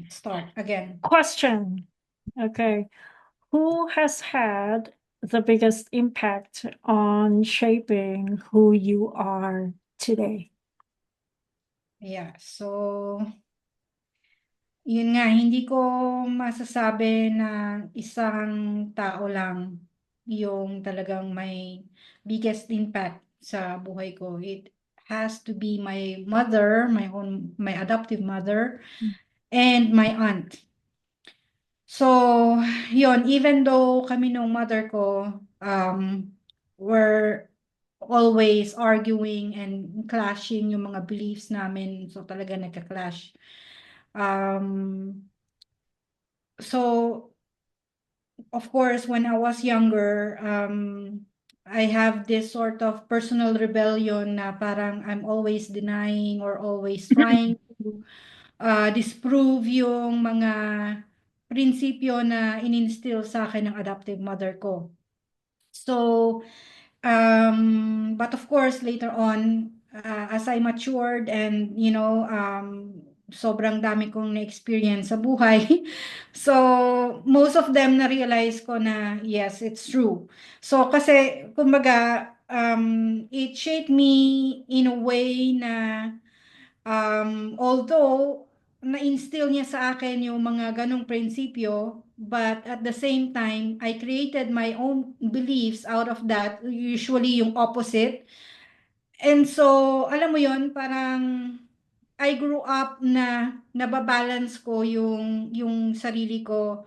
start again. Question. Okay. Who has had the biggest impact on shaping who you are today? Yeah, so yun nga, hindi ko masasabi na isang tao lang yung talagang may biggest impact sa buhay ko. It has to be my mother, my adoptive mother, and my aunt. So, yun, even though kami nung mother ko, were always arguing and clashing yung mga beliefs namin. So, talaga nagka-clash. Um, so, of course, when I was younger, I have this sort of personal rebellion na parang I'm always denying or always trying to disprove yung mga prinsipyo na ininstill sa akin ng adoptive mother ko. So, but of course, later on, as I matured and, sobrang dami kong na-experience sa buhay. So, most of them na-realize ko na, yes, it's true. So, kasi, kumbaga, it shaped me in a way na, although, na-instill niya sa akin yung mga ganong prinsipyo, but at the same time, I created my own beliefs out of that, usually yung opposite. And so, alam mo yon parang I grew up na nababalance ko yung sarili ko.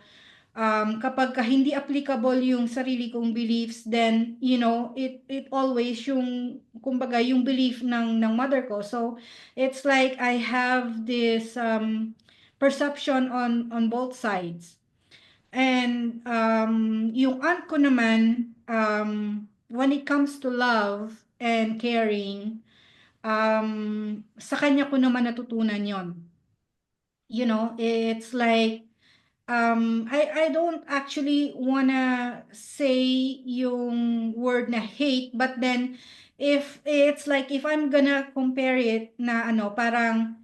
Kapag ka hindi applicable yung sarili kong beliefs, then, it always yung, kumbaga, yung belief ng mother ko. So, it's like I have this perception on both sides. And yung aunt ko naman, when it comes to love and caring, sa kanya ko naman natutunan yon. It's like, I don't actually wanna say yung word na hate, but then if it's like if I'm gonna compare it na ano, parang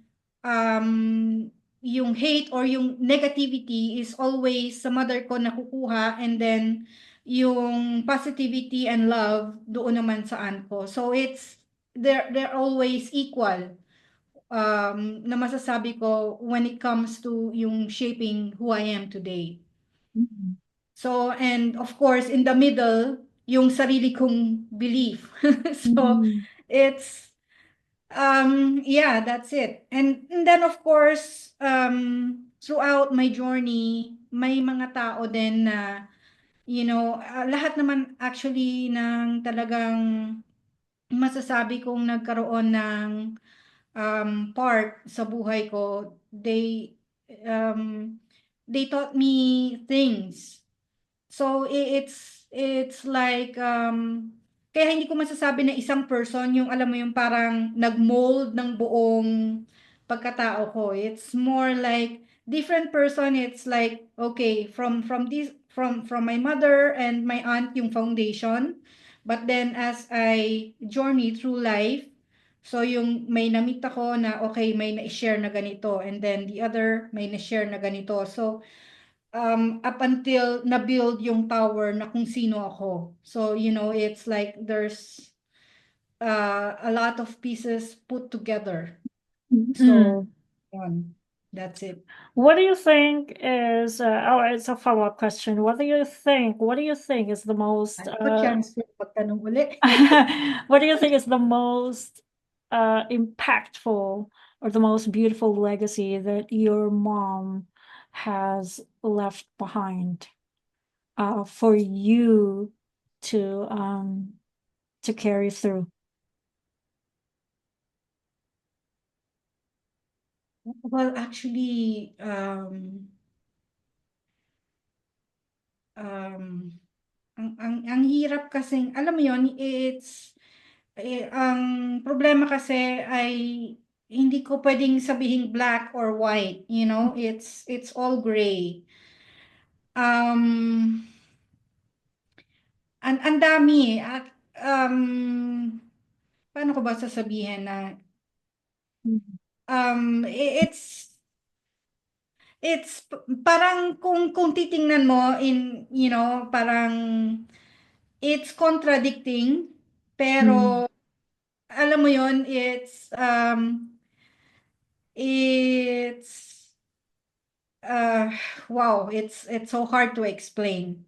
yung hate or yung negativity is always sa mother ko nakukuha, and then yung positivity and love doon naman sa aunt ko. So it's they're always equal, na masasabi ko when it comes to yung shaping who I am today. Mhm. So, and of course, in the middle, yung sarili kong belief. So, Mhm. it's, yeah, that's it. And then, of course, throughout my journey, may mga tao din na, lahat naman actually ng talagang masasabi kong nagkaroon ng part sa buhay ko, um, they taught me things. So it's like kaya hindi ko masasabi na isang person yung alam mo yung parang nagmold ng buong pagkatao ko. It's more like different person. It's like okay, from my mother and my aunt yung foundation. But then as I journey through life, so yung may namit ako na okay, may na-share na ganito, and then the other may na-share na ganito. So up until na-build yung tower na kung sino ako. So, it's like there's a lot of pieces put together. Mhm. So, yun. That's it. What do you think is, oh, it's a follow-up question. What do you think is the most, Ano ko chance ko pagtanong uli? what do you think is the most impactful or the most beautiful legacy that your mom has left behind for you to um to carry through? Well, actually, ang hirap kasing, alam mo yon ang problema kasi ay hindi ko pwedeng sabihin black or white, it's all gray. Um, ang dami at paano ko ba sasabihin na Mhm. it's parang kung titingnan mo parang it's contradicting, Mm, pero alam mo yon, it's uh wow, it's so hard to explain.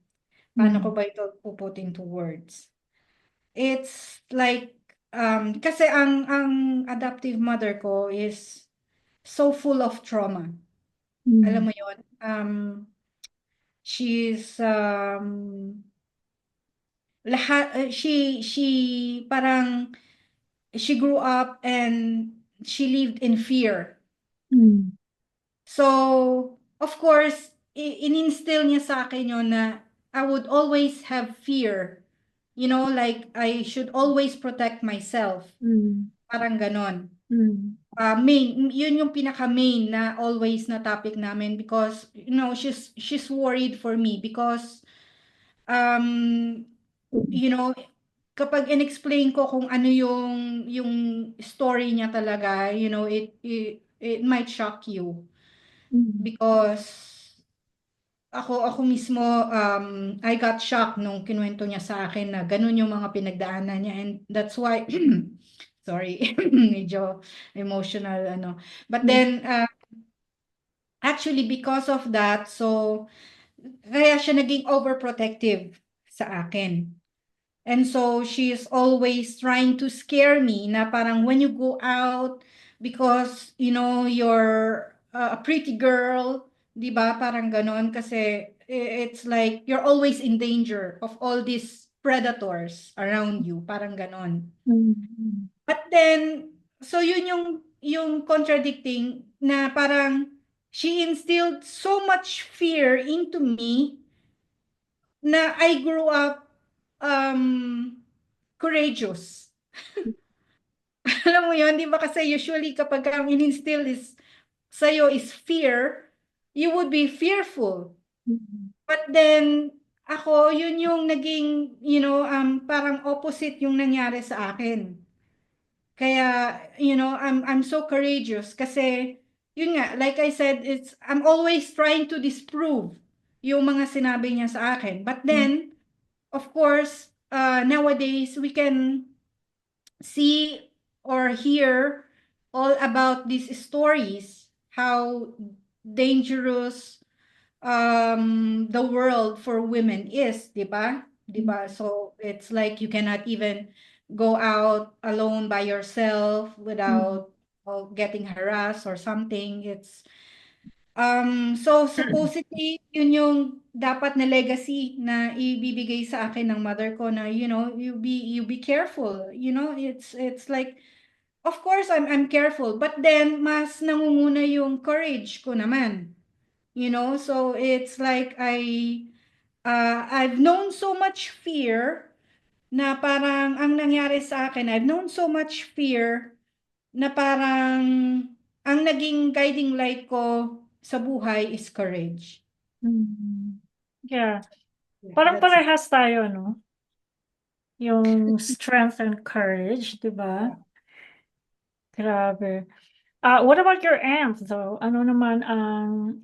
Paano ko mm, ba ito puput into words? It's like kasi ang adoptive mother ko is so full of trauma. Alam mm, mo yon. She's lahat she parang she grew up and she lived in fear. mm, So, of course, in-instill niya sa akin yun na I would always have fear. Like I should always protect myself. mm, Parang ganon. mm, Yun yung pinaka-main na always na topic namin because, she's worried for me because, um, mm, you know, kapag in-explain ko kung ano yung story niya talaga, it might shock you mm, because ako mismo, I got shocked nung kinuwento niya sa akin na ganun yung mga pinagdaanan niya, and that's why sorry, medyo emotional but mm, then actually because of that, so kaya siya naging overprotective sa akin. And so she's always trying to scare me na parang when you go out because you're a pretty girl, 'di ba? Parang ganon kasi it's like you're always in danger of all these predators around you, parang ganon. mm, But then so yun yung contradicting na parang she instilled so much fear into me na I grew up courageous. Alam mo yun, di ba kasi usually kapag ang in-instill sa'yo is fear, you would be fearful. mm, But then, ako, yun yung naging, parang opposite yung nangyari sa akin. Kaya, I'm so courageous kasi, yun nga, like I said, I'm always trying to disprove yung mga sinabi niya sa akin. But mm, then, of course, nowadays, we can see or hear all about these stories, how dangerous the world for women is, di ba? Di mm, ba? So it's like you cannot even go out alone by yourself mm. without getting harassed or something. So supposedly, yun yung dapat na legacy na ibibigay sa akin ng mother ko na, you be careful. It's like, of course, I'm careful, but then mas nangunguna yung courage ko naman. So it's like I've known so much fear na parang ang nangyari sa akin, I've known so much fear na parang ang naging guiding light ko sa buhay is courage. Mm. Yeah. Yeah, Parang that's it. parehas tayo, no? Yung strength and courage, di ba? Yeah. Grabe. What about your aunt, though? Ano naman ang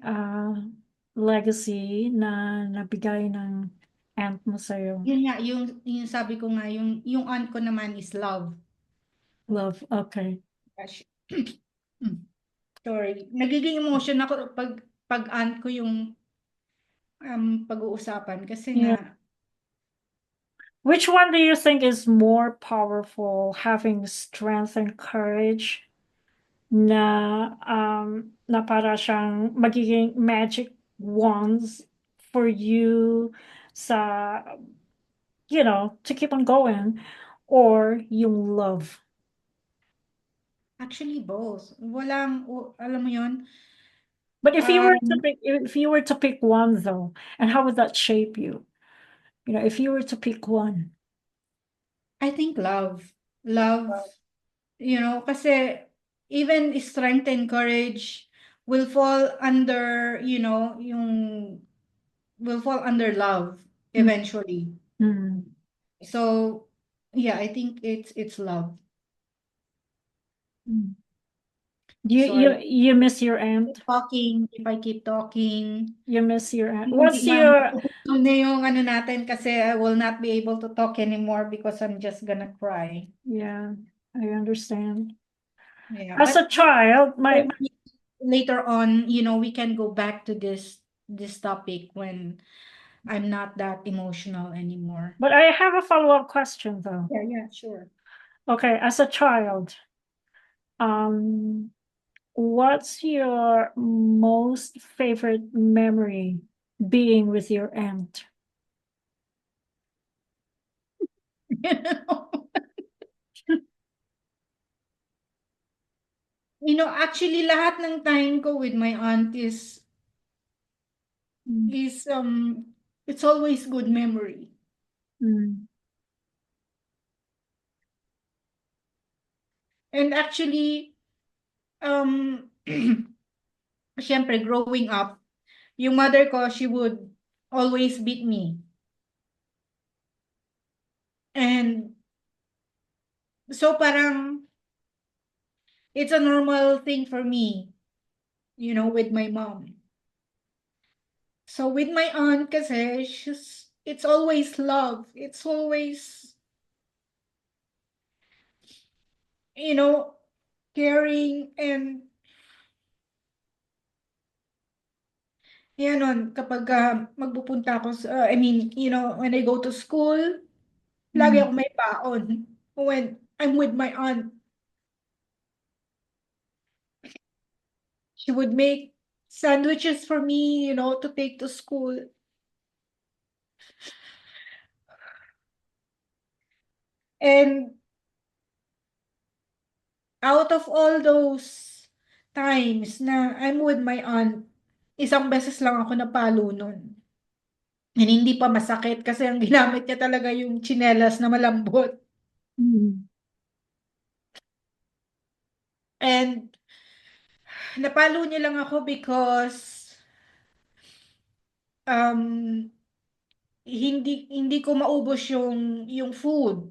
legacy na nabigay ng aunt mo sa'yo? Yun nga, yung sabi ko nga, yung aunt ko naman is love. Love. Okay. Gosh. Sorry. Nagiging emotion ako pag aunt ko yung pag-uusapan kasi nga, Yeah. Which one do you think is more powerful, having strength and courage na para siyang magiging magic wands for you sa, to keep on going, or yung love? actually both. Alam mo yun, But um, if you were to pick one though, and how would that shape you? If you were to pick one. I think love. Love, kasi even strength and courage will fall under, will fall under love Mm, eventually. mm, So, yeah, I think it's love. mm. You So I you miss your keep aunt? talking, if I keep talking, You miss your aunt. hindi What's your mapuputol na yung ano natin kasi I will not be able to talk anymore because I'm just gonna cry. yeah, I understand. Yeah, As a but child, my later on, you know, we can go back to this topic when I'm not that emotional anymore. but I have a follow-up question though. Yeah, yeah, sure. Okay, as a child, um, what's your most favorite memory being with your aunt? You know, actually lahat ng time ko with my aunt Mm, is it's always good memory. mm, And actually syempre growing up, yung mother ko, she would always beat me. And so parang it's a normal thing for me, you know, with my mom. So with my aunt kasi it's always love. It's always, you know, caring and yan on kapag magpupunta ako sa, I mean, you know, when I go to school, lagi mm, ako may baon when I'm with my aunt. She would make sandwiches for me, you know, to take to school. And out of all those times na I'm with my aunt, isang beses lang ako napalo nun. And hindi pa masakit kasi ang ginamit niya talaga yung tsinelas na malambot. mm, And napalo niya lang ako because um hindi ko maubos yung food.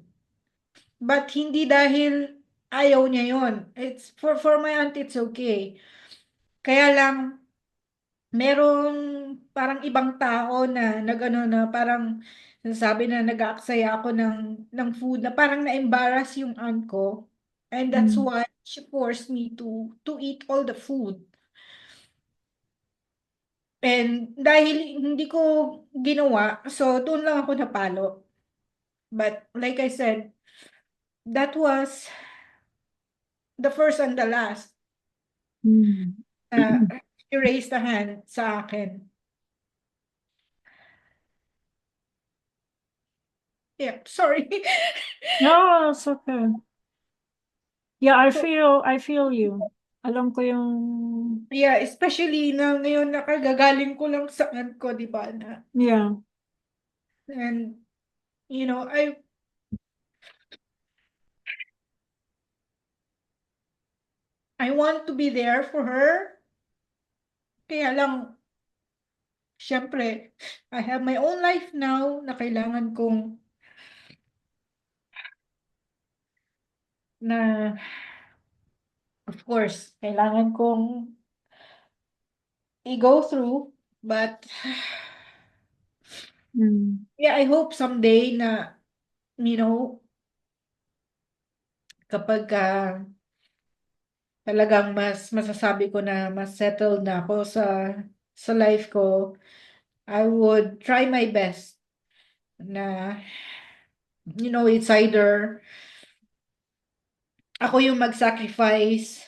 But hindi dahil ayaw niya yon. It's for my aunt it's okay. Kaya lang merong parang ibang tao na nag-ano na parang sabi na nag-aaksaya ako ng food na parang na-embarrass yung aunt ko. And that's mm, why she forced me to eat all the food. And dahil hindi ko ginawa, so doon lang ako napalo. But like I said, that was the first and the last. mm. Uh, she raised a hand sa akin. Yeah, sorry. No, it's okay. Yeah, So, I feel you. Alam ko yung yeah, especially na ngayon nakagagaling ko lang sa aunt ko, di ba, na, yeah. and, you know, I want to be there for her, kaya lang, syempre, I have my own life now na kailangan kong, na, of course, kailangan kong i-go through, but, Mm, yeah, I hope someday na, you know, kapag talagang mas masasabi ko na mas settled na ako sa life ko, I would try my best na, you know, it's either ako yung mag-sacrifice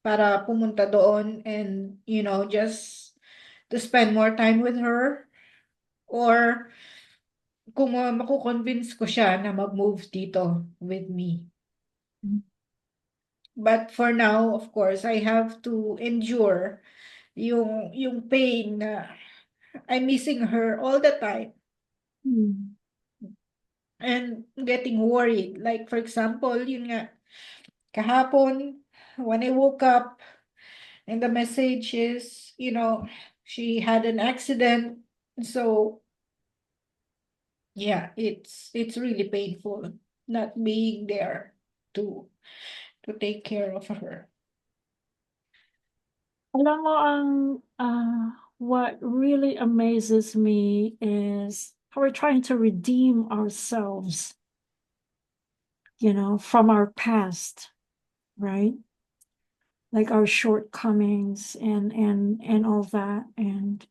para pumunta doon and, you know, just to spend more time with her or kung makukonvince ko siya na mag-move dito with me. mm, But for now, of course, I have to endure yung pain na I'm missing her all the time mm, and getting worried. Like, for example, yun nga, kahapon, when I woke up and the message is, you know, she had an accident. So, yeah, it's really painful not being there to to take care of her. Alam mo what really amazes me is how we're trying to redeem ourselves, from our past, right? Like our shortcomings and all that. And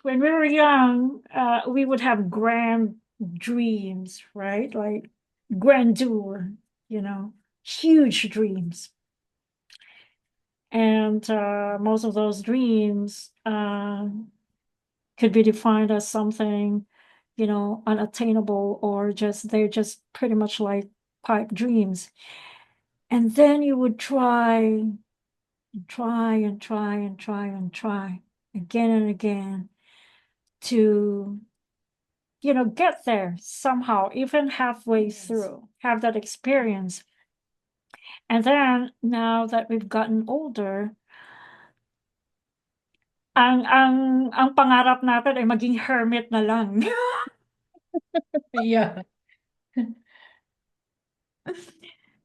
when we were young, we would have grand dreams, right? Like grandeur, you know, huge dreams. And most of those dreams could be defined as something, unattainable, or they're just pretty much like pipe dreams. And then you would try and try and try and try and try again and again to, get there somehow, even halfway Yes. through, have that experience. And then now that we've gotten older, ang pangarap natin ay maging hermit na lang. Yeah.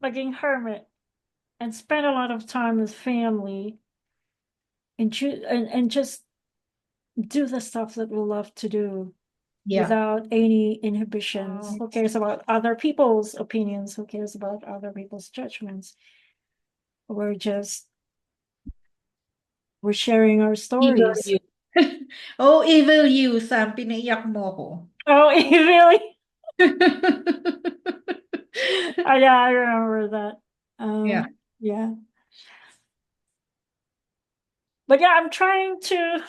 Maging hermit and spend a lot of time with family and just do the stuff that we love to do Yeah. without any inhibitions. Oh, Who cares about other people's opinions? Who cares about other people's judgments? We're just we're sharing our evil stories. you. Oh, evil you, Sam. Pinaiyak mo ko. Oh, really? Yeah, I remember that. Yeah. Yeah. But yeah, I'm trying to.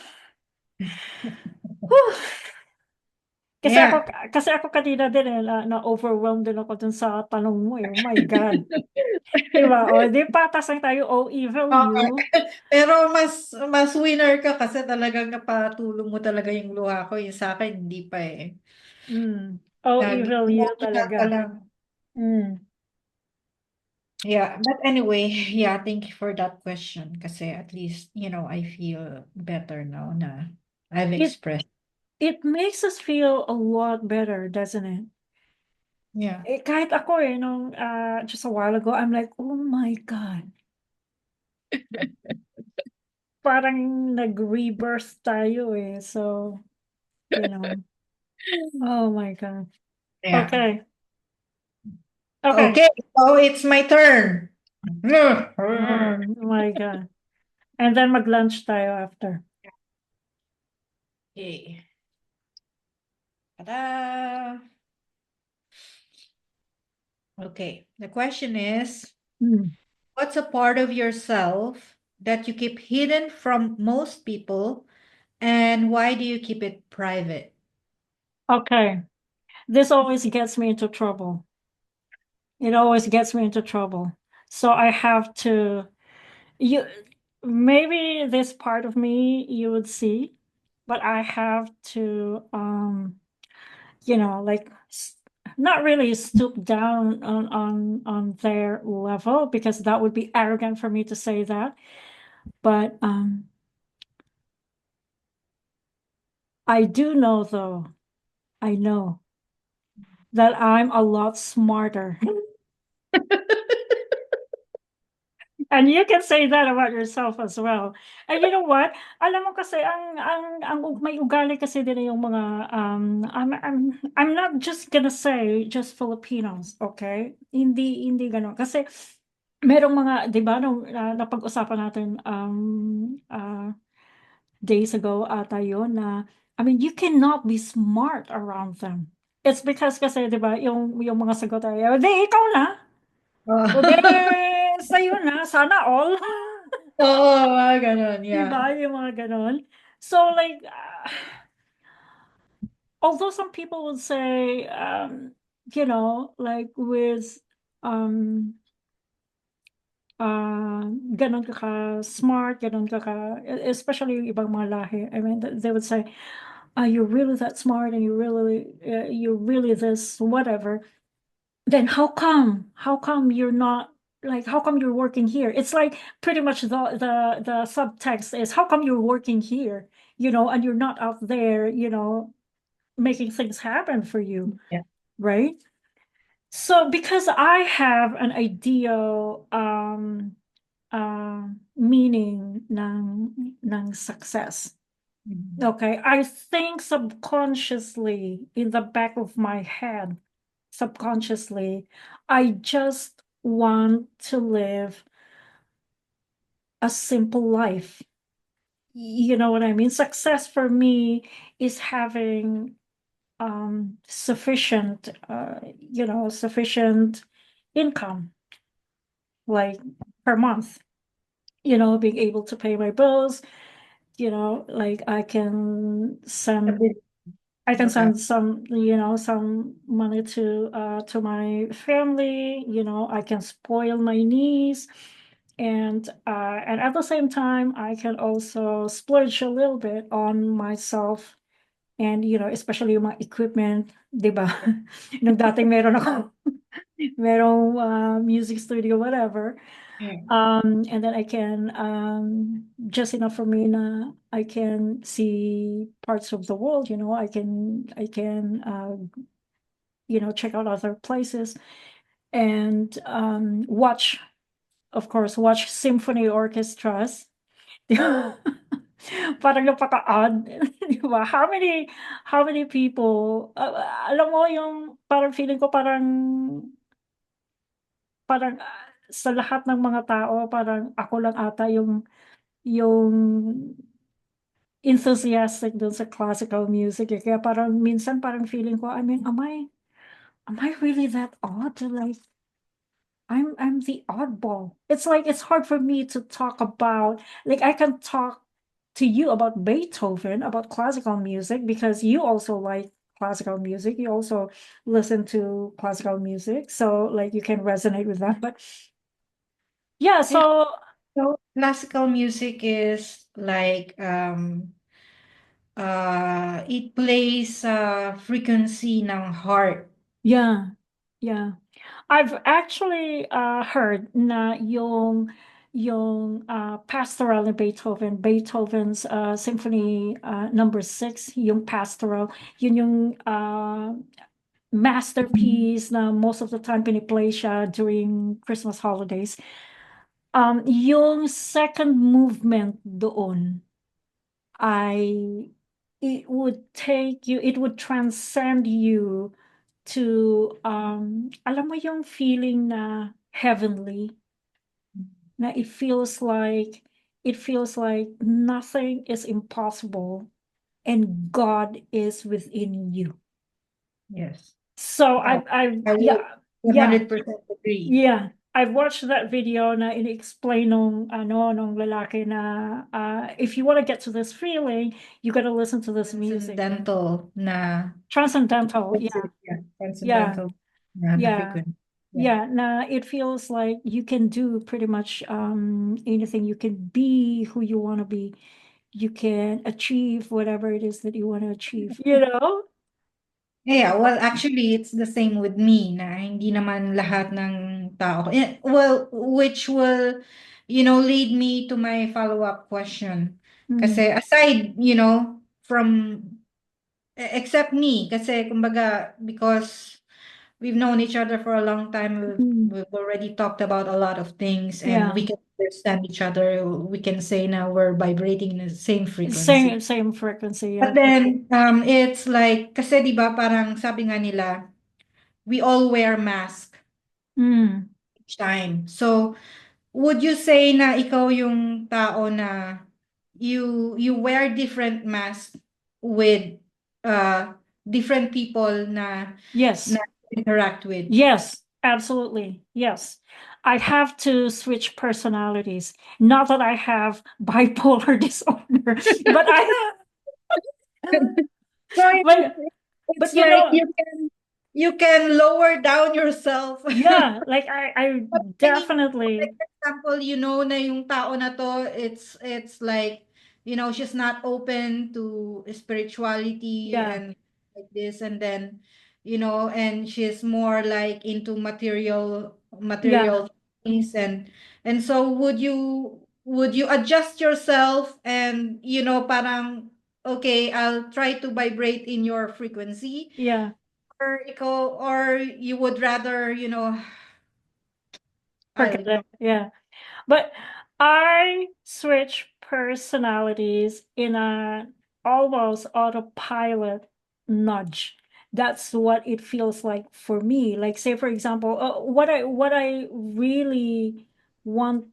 Whew. Yeah. Kasi ako kanina din na-overwhelmed din ako dun sa tanong mo eh. Oh my God. Diba? O, di patas lang tayo, oh, evil Okay. you. Pero mas winner ka kasi talagang napatulong mo talaga yung luha ko. Yung sa akin, hindi pa eh. Oh, evil you Nag-emotional ka talaga. lang. Mm. Yeah, but anyway, yeah, thank you for that question. Kasi at least, I feel better now na I've It expressed. it makes us feel a lot better, doesn't it? Yeah. Kahit ako nung just a while ago, I'm like, oh my God. Parang nag-rebirth tayo eh. So, you know, oh my God. Yeah. Okay. Okay. Okay, so it's my turn. Oh my God. And then mag-lunch tayo after. Okay. Ta-da! Okay, the question is, Mm. what's a part of yourself that you keep hidden from most people, and why do you keep it private? Okay. This always gets me into trouble. It always gets me into trouble. So I have to, you, maybe this part of me you would see, but I have to, like not really stoop down on their level because that would be arrogant for me to say that. But I do know though, I know that I'm a lot smarter. And you can say that about yourself as well. And you know what? Alam mo kasi ang may ugali kasi din yung mga I'm not just gonna say just Filipinos, okay? Hindi gano'n. Kasi merong mga, 'di ba, nung napag-usapan natin days ago ata yun na I mean, you cannot be smart around them. It's because kasi 'di ba, yung mga sagot ay, "Di ikaw na." O di Oh. sa'yo na, sana all. Oo, mga gano'n, 'Di yeah. ba, yung mga gano'n? So, like, although some people would say, like with, um, gano'n ka-smart, gano'n especially yung ibang mga lahi, I mean, they would say, "You're really that smart and you're really this whatever." Then how come you're not like how come you're working here? It's like pretty much the subtext is how come you're working here, and you're not out there, making things happen for you, Yeah. right? So because I have an ideal meaning ng success. Mhm. Okay, I think subconsciously in the back of my head, subconsciously, I just want to live a simple life. You know what I mean? Success for me is having sufficient sufficient income, like per month, being able to pay my bills, like Stability, I can baga. send some money to my family, I can spoil my niece, and at the same time I can also splurge a little bit on myself, and especially yung mga equipment, 'di ba? Nung dating meron ako merong music studio, whatever. Yeah. And then I can just enough for me na I can see parts of the world, I can check out other places, and watch symphony orchestras. Parang napaka-odd, di ba? How many people, alam mo yung parang feeling ko parang sa lahat ng mga tao, parang ako lang ata yung enthusiastic dun sa classical music, eh. Kaya parang minsan parang feeling ko, I mean, am I really that odd to like I'm the oddball. It's like it's hard for me to talk about, like I can talk to you about Beethoven, about classical music, because you also like classical music. You also listen to classical music. So like you can resonate with that. But yeah, Yeah. so So classical music is like it plays frequency ng heart. yeah, yeah. I've actually heard na yung pastoral ni Beethoven's Symphony number 6, yung pastoral, yun yung masterpiece na most of the time piniplay siya during Christmas holidays. Yung second movement doon ay it would transcend you to alam mo yung feeling na heavenly, na it feels like nothing is impossible and God is within you. Yes. So Oh, I've I would yeah, yeah, 100% agree. yeah. I've watched that video na ini-explain nung lalaki na if you want to get to this feeling, you got to listen to this music. Transcendental na Transcendental, yeah, frequency. Yeah, yeah, transcendental na yeah. frequency. Yeah. Yeah, nah, it feels like you can do pretty much anything. You can be who you want to be. You can achieve whatever it is that you want to achieve, you know? Yeah, well, actually, it's the same with me na hindi naman lahat ng tao. Well, which will, lead me to my follow-up question. Mm, Kasi aside, from, except me, kasi kumbaga, because we've known each other for a long time, mm, we've already talked about a lot of things, and yeah. we can understand each other. We can say now we're vibrating in the same frequency. Same frequency, yeah, But for sure. then, it's like, kasi di ba parang sabi nga nila, we all wear mask Mm, each time. So, would you say na ikaw yung tao na you wear different masks with different people na yes, interact with? yes, absolutely, yes. I have to switch personalities. Not that I have bipolar disorder, but I So but it's but like you can lower down yourself. yeah, like I But I mean, like definitely, for example, na yung tao na to, it's like, she's not open to spirituality yeah, and like this, and then, and she's more like into yeah, material things, and so would you adjust yourself and, parang okay, I'll try to vibrate in your frequency, yeah, or you would rather, I forget don't know. it. Yeah. But I switch personalities in a almost autopilot nudge. That's what it feels like for me. Like, say, for example, what I really want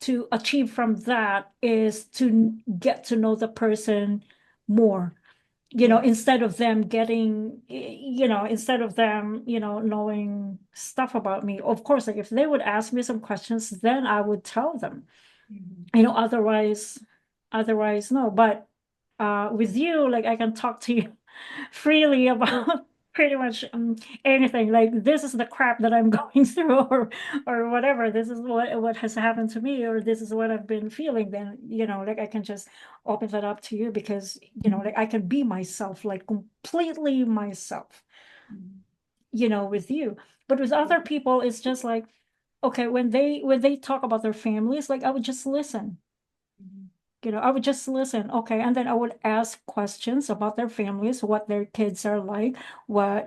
to achieve from that is to get to know the person more, Yeah. instead of them knowing stuff about me. Of course, like if they would ask me some questions, then I would tell them, Mhm. otherwise no. But with you, like I can talk to you freely about pretty much anything. Like this is the crap that I'm going through, or whatever. This is what has happened to me, or this is what I've been feeling. Then like I can just open that up to you, because like I can be myself, like completely myself, Mhm. with you. But with other people, it's just like, okay, when they talk about their families, like I would just listen. Mhm. I would just listen. Okay. And then I would ask questions about their families, what their kids are like, are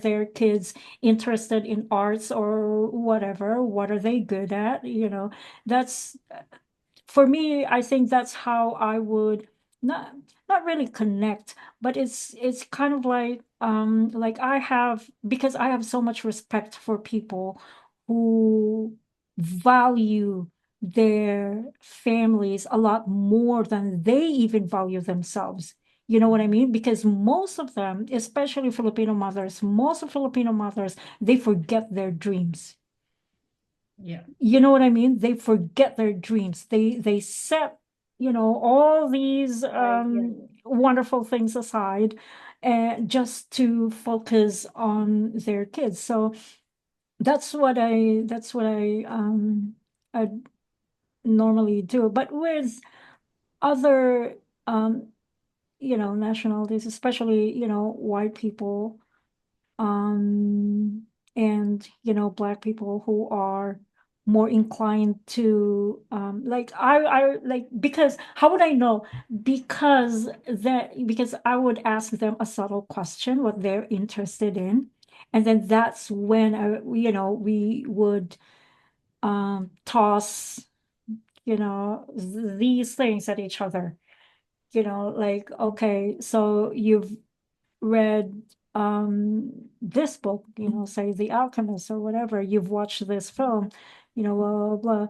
their kids interested in arts or whatever? What are they good at? That's for me. I think that's how I would not not really connect, but it's kind of like I have, because I have so much respect for people who value their families a lot more than they even value themselves. You know what I mean? Because most of them, especially Filipino mothers, most of Filipino mothers, they forget their dreams. Yeah. You know what I mean? They forget their dreams. They set, all these Right. Yeah. wonderful things aside, just to focus on their kids. So that's what I normally do. But with other nationalities, especially, white people, um, and black people who are more inclined to like I like, because how would I know? Because I would ask them a subtle question, what they're interested in, and then that's when we would toss these things at each other. Like, okay, so you've read this book, say The Alchemist or whatever, you've watched this film, blah, blah, blah.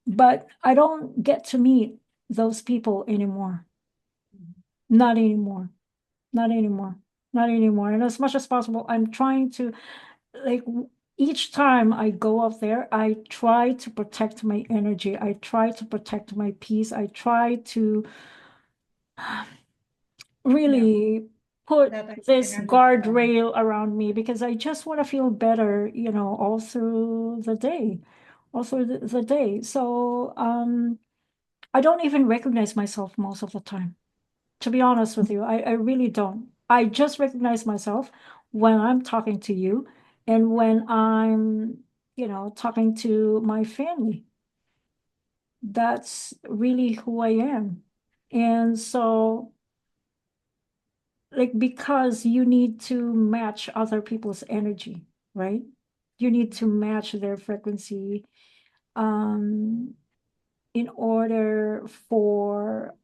But I don't get to meet those people anymore. Not anymore. Not anymore. Not anymore. And as much as possible, I'm trying to, like, each time I go up there, I try to protect my energy. I try to protect my peace. I try to Yeah. really put That I can this understand. guardrail around me, because I just want to feel better, all through the day, the day. So I don't even recognize myself most of the time, to be honest with you. I really don't. I just recognize myself when I'm talking to you, and when I'm, talking to my family. That's really who I am. And so, like, because you need to match other people's energy, right? You need to match their frequency, um in order for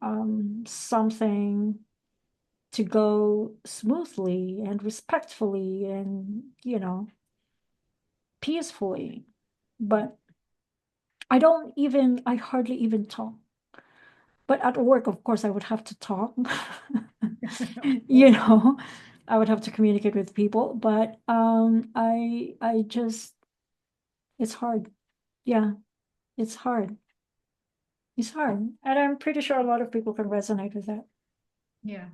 something to go smoothly and respectfully and peacefully. But I hardly even talk. But at work, of course, I would have to talk. Of you course. know I would have to communicate with people, but I just, it's hard. Yeah, it's hard. And I'm pretty sure a lot of people can resonate with that. Yeah.